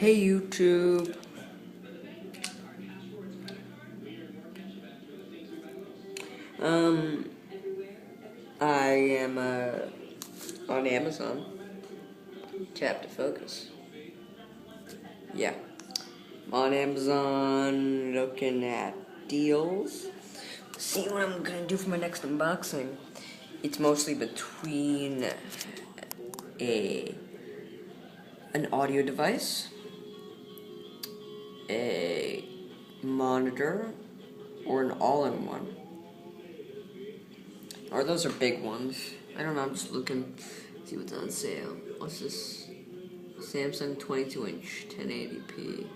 Hey YouTube. I am on Amazon. Tap to focus. Yeah. I'm on Amazon looking at deals. See what I'm gonna do for my next unboxing. It's mostly between an audio device, a monitor, or an all-in-one. Or those are big ones. I don't know, I'm just looking, see what's on sale. What's this? Samsung 22-inch 1080p.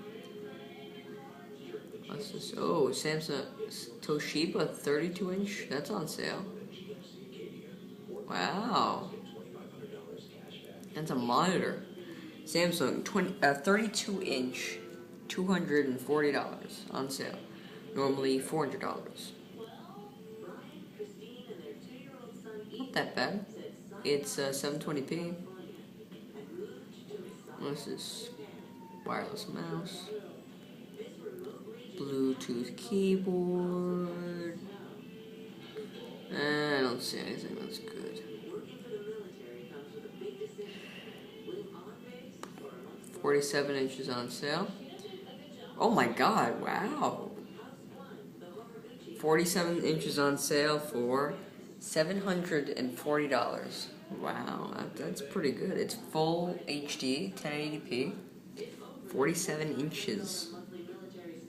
What's this? Oh, Samsung Toshiba 32-inch. That's on sale. Wow. That's a monitor. Samsung 32-inch, $240 on sale. Normally $400. Not that bad. It's 720p. What's this? Wireless mouse. Bluetooth keyboard. I don't see anything that's good. 47 inches on sale. Oh my god, wow. 47 inches on sale for $740. Wow, that's pretty good. It's full HD, 1080p, 47 inches.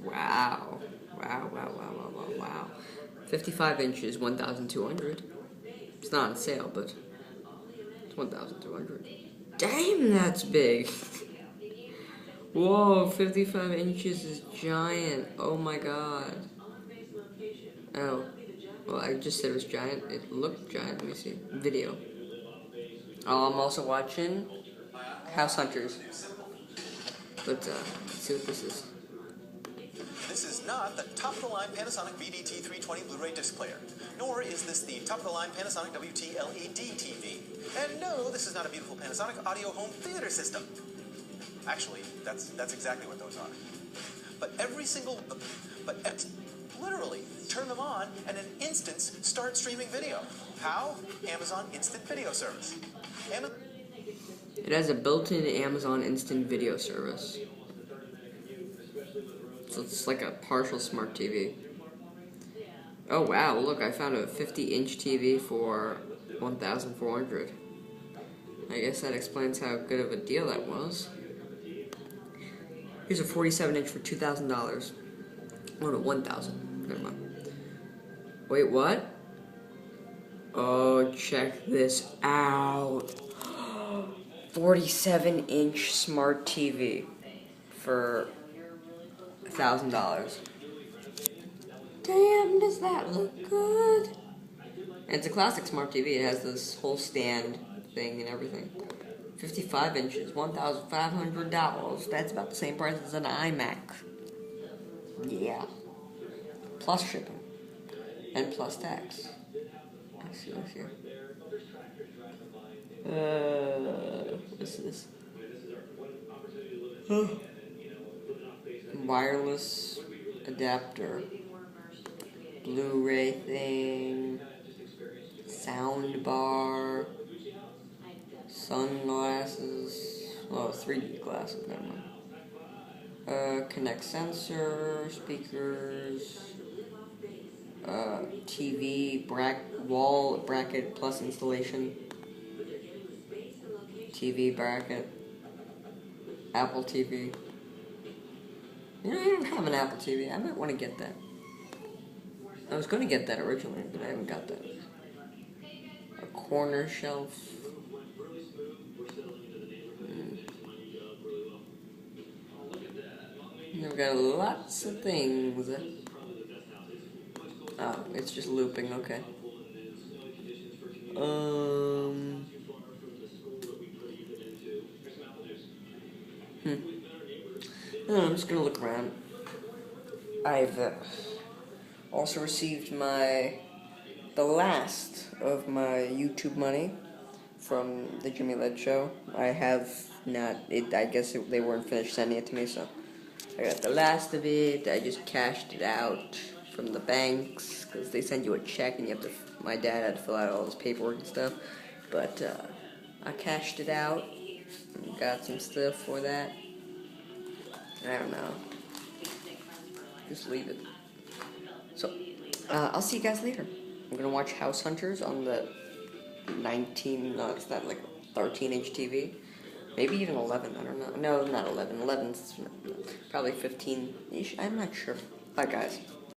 Wow. Wow. 55 inches, 1,200. It's not on sale, but it's 1,200. Damn, that's big. Whoa, 55 inches is giant. Oh my god. Oh. Well, I just said it was giant. It looked giant. Let me see. Video. Oh, I'm also watching House Hunters. But, let's see what this is. This is not the top-of-the-line Panasonic VDT320 Blu-ray disc player, nor is this the top-of-the-line Panasonic WT LED TV. And no, this is not a beautiful Panasonic audio home theater system. Actually, that's exactly what those are. Literally, turn them on and an instant start streaming video. How? Amazon Instant Video Service. It has a built-in Amazon Instant Video Service. So it's like a partial smart TV. Oh wow, look, I found a 50-inch TV for $1,400. I guess that explains how good of a deal that was. Here's a 47-inch for $2,000. Oh no, $1,000. Never mind. Wait, what? Oh, check this out. 47-inch smart TV for $1,000. Damn, does that look good? And it's a classic smart TV. It has this whole stand thing and everything. 55 inches, $1,500. That's about the same price as an iMac. Yeah. Plus shipping. And plus tax. Let's see what's here. What's this? Wireless adapter. Blu-ray thing. Sound bar. Sunglasses. Oh, 3D glasses, never mind. Connect sensor, speakers, TV, wall bracket plus installation, TV bracket, Apple TV. You know, I don't have an Apple TV. I might want to get that. I was going to get that originally, but I haven't got that. A corner shelf. We've got lots of things. Oh, it's just looping, okay. I'm just gonna look around. I've also received the last of my YouTube money from the Jimmy Led Show. I have I guess they weren't finished sending it to me, so I got the last of it. I just cashed it out from the banks because they send you a check and you have to. My dad had to fill out all this paperwork and stuff, but I cashed it out and got some stuff for that. I don't know. Just leave it. So I'll see you guys later. I'm gonna watch House Hunters on the 19. No, it's not like 13-inch TV. Maybe even 11, I don't know. No, not 11. 11's probably 15-ish. I'm not sure. Bye, guys.